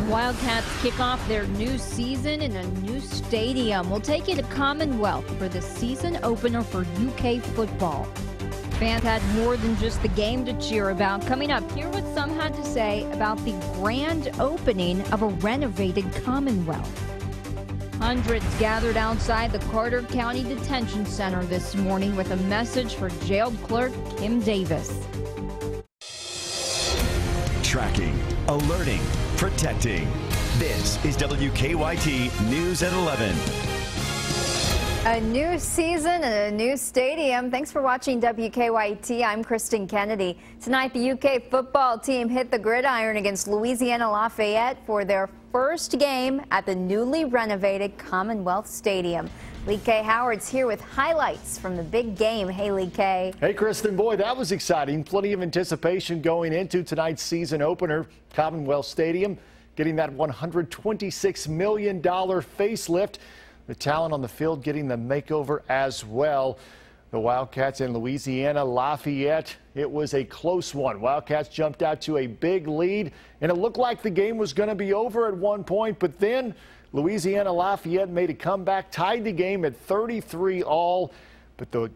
Wildcats kick off their new season in a new stadium. We'll take you to Commonwealth for the season opener for UK football. Fans had more than just the game to cheer about. Coming up, hear what some had to say about the grand opening of a renovated Commonwealth. Hundreds gathered outside the Carter County Detention Center this morning with a message for jailed clerk Kim Davis. Tracking, alerting, protecting. This is WKYT News at 11. A new season and a new stadium. Thanks for watching WKYT. I'm Kristen Kennedy. Tonight, the UK football team hit the gridiron against Louisiana Lafayette for their first game at the newly renovated Commonwealth Stadium. Lee K. Howard's here with highlights from the big game. Hey, Lee K. Hey, Kristen. Boy, that was exciting. Plenty of anticipation going into tonight's season opener. Commonwealth Stadium getting that $126 million facelift. The talent on the field getting the makeover as well. The Wildcats in Louisiana Lafayette, it was a close one. Wildcats jumped out to a big lead, and it looked like the game was going to be over at one point, but then Louisiana Lafayette made a comeback, tied the game at 33 all. But the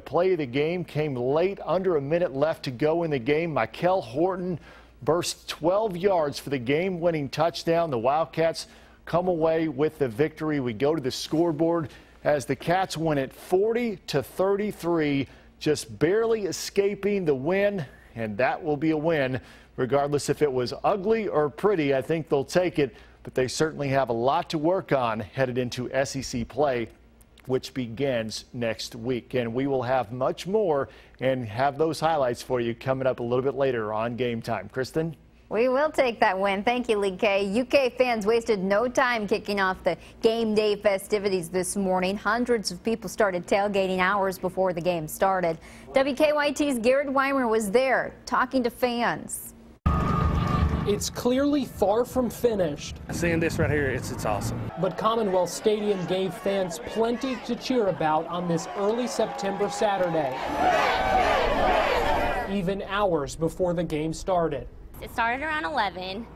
play of the game came late, under a minute left to go in the game. Mikel Horton burst 12 yards for the game-winning touchdown. The Wildcats come away with the victory. We go to the scoreboard as the Cats win it 40-33, just barely escaping the win, and that will be a win regardless if it was ugly or pretty. I think they'll take it, but they certainly have a lot to work on headed into SEC play, which begins next week. And we will have much more and have those highlights for you coming up a little bit later on Game Time. Kristen? We will take that win. Thank you, Lee K. UK fans wasted no time kicking off the game day festivities this morning. Hundreds of people started tailgating hours before the game started. WKYT's Garrett Weimer was there talking to fans. It's clearly far from finished. Seeing this right here, it's awesome. But Commonwealth Stadium gave fans plenty to cheer about on this early September Saturday, even hours before the game started. It started around 11,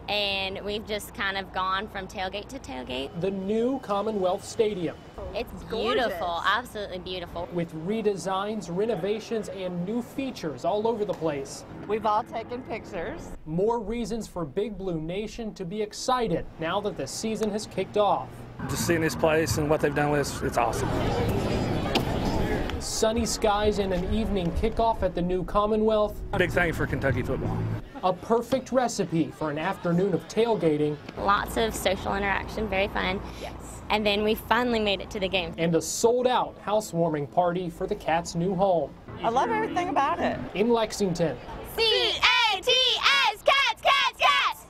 and we've just kind of gone from tailgate to tailgate. The new Commonwealth Stadium. It's beautiful, absolutely beautiful. With redesigns, renovations, and new features all over the place. We've all taken pictures. More reasons for Big Blue Nation to be excited now that the season has kicked off. Just seeing this place and what they've done with it, it's awesome. Sunny skies and an evening kickoff at the new Commonwealth. Big thing for Kentucky football. A perfect recipe for an afternoon of tailgating. Lots of social interaction, very fun. Yes. And then we finally made it to the game. And a sold-out housewarming party for the Cats' new home. I love everything about it. In Lexington. C-A-T-S, Cats, Cats, Cats!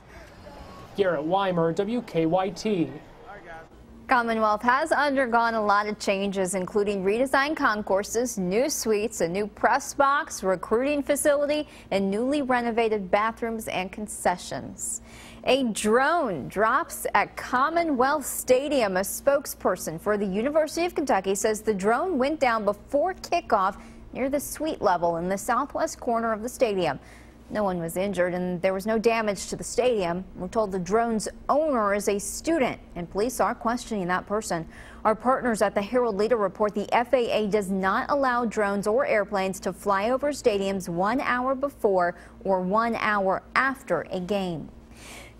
Garrett Weimer, WKYT. Commonwealth has undergone a lot of changes, including redesigned concourses, new suites, a new press box, recruiting facility, and newly renovated bathrooms and concessions. A drone drops at Commonwealth Stadium. A spokesperson for the University of Kentucky says the drone went down before kickoff near the suite level in the southwest corner of the stadium. No one was injured and there was no damage to the stadium. We're told the drone's owner is a student and police are questioning that person. Our partners at the Herald Leader report the FAA does not allow drones or airplanes to fly over stadiums 1 hour before or 1 hour after a game.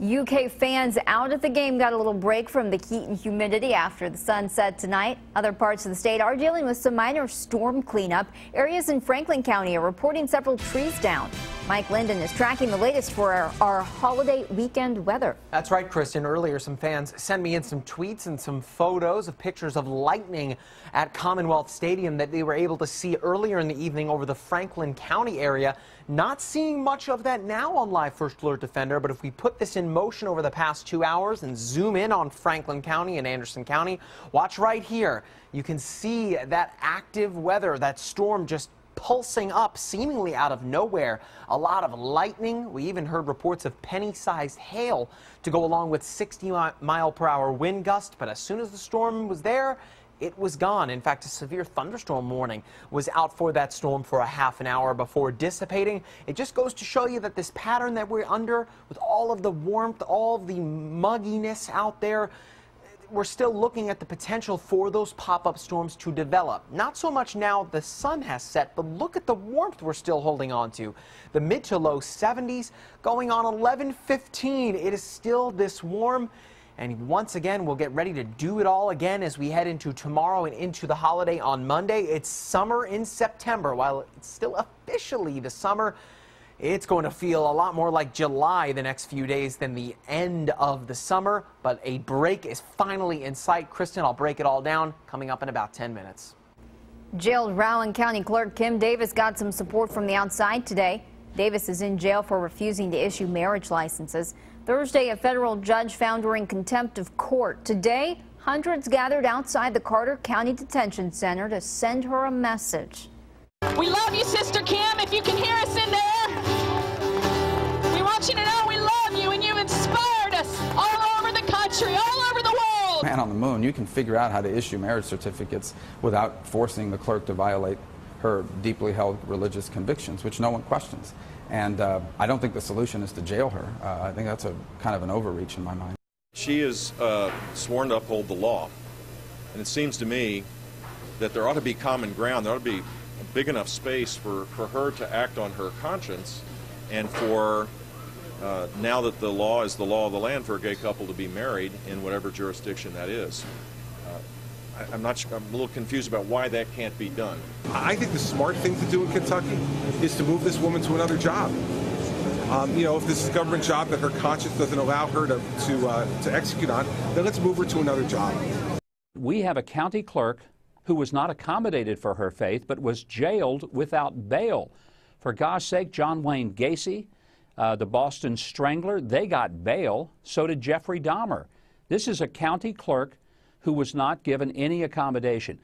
UK fans out at the game got a little break from the heat and humidity after the sun set tonight. Other parts of the state are dealing with some minor storm cleanup. Areas in Franklin County are reporting several trees down. Mike Linden is tracking the latest for our holiday weekend weather. That's right, Kristen. Earlier, some fans sent me in some tweets and some photos of pictures of lightning at Commonwealth Stadium that they were able to see earlier in the evening over the Franklin County area. Not seeing much of that now on Live First Alert Defender, but if we put this in motion over the past 2 hours and zoom in on Franklin County and Anderson County, watch right here. You can see that active weather, that storm just pulsing up seemingly out of nowhere. A lot of lightning. We even heard reports of penny-sized hail to go along with 60-mile-per-hour wind gust. But as soon as the storm was there, it was gone. In fact, a severe thunderstorm warning was out for that storm for a half an hour before dissipating. It just goes to show you that this pattern that we're under, with all of the warmth, all of the mugginess out there, we're still looking at the potential for those pop-up storms to develop. Not so much now the sun has set, but look at the warmth we're still holding on to. The mid to low 70s going on 11:15. It is still this warm. And once again, we'll get ready to do it all again as we head into tomorrow and into the holiday on Monday. It's summer in September. While it's still officially the summer, it's going to feel a lot more like July the next few days than the end of the summer, but a break is finally in sight. Kristen, I'll break it all down coming up in about 10 minutes. Jailed Rowan County Clerk Kim Davis got some support from the outside today. Davis is in jail for refusing to issue marriage licenses. Thursday, a federal judge found her in contempt of court. Today, hundreds gathered outside the Carter County Detention Center to send her a message. We love you, Sister Kim, if you can hear us in there. We want you to know we love you, and you inspired us all over the country, all over the world. Man on the moon, you can figure out how to issue marriage certificates without forcing the clerk to violate her deeply held religious convictions, which no one questions. And I don't think the solution is to jail her. I think that's a kind of an overreach in my mind. She is sworn to uphold the law, and it seems to me that there ought to be common ground. There ought to be a big enough space for her to act on her conscience, and for now that the law is the law of the land, for a gay couple to be married in whatever jurisdiction that is. I'm a little confused about why that can't be done. I think the smart thing to do in Kentucky is to move this woman to another job. You know, if this is a government job that her conscience doesn't allow her to execute on, then let's move her to another job. We have a county clerk who was not accommodated for her faith, but was jailed without bail. For gosh sake, John Wayne Gacy, the Boston Strangler, they got bail. So did Jeffrey Dahmer. This is a county clerk who was not given any accommodation.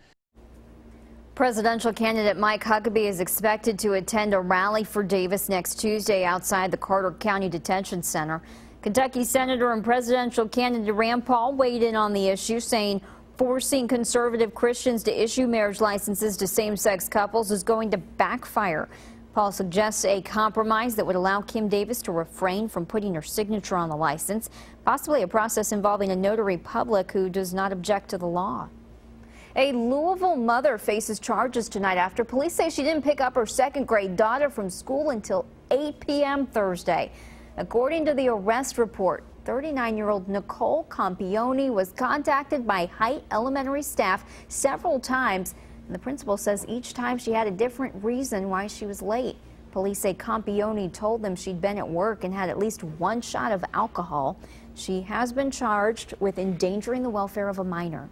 Presidential candidate Mike Huckabee is expected to attend a rally for Davis next Tuesday outside the Carter County Detention Center. Kentucky Senator and presidential candidate Rand Paul weighed in on the issue, saying forcing conservative Christians to issue marriage licenses to same-sex couples is going to backfire. Paul suggests a compromise that would allow Kim Davis to refrain from putting her signature on the license, possibly a process involving a notary public who does not object to the law. A Louisville mother faces charges tonight after police say she didn't pick up her second-grade daughter from school until 8 p.m. Thursday. According to the arrest report, 39-year-old Nicole Campione was contacted by Height Elementary staff several times. And the principal says each time she had a different reason why she was late. Police say Campione told them she'd been at work and had at least one shot of alcohol. She has been charged with endangering the welfare of a minor.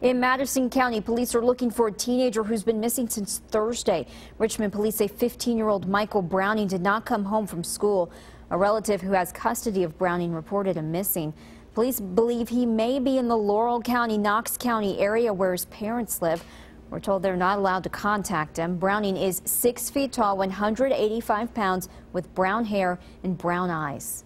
In Madison County, police are looking for a teenager who's been missing since Thursday. Richmond police say 15-year-old Michael Browning did not come home from school. A relative who has custody of Browning reported him missing. Police believe he may be in the Laurel County, Knox County area where his parents live. We're told they're not allowed to contact him. Browning is 6 feet tall, 185 pounds, with brown hair and brown eyes.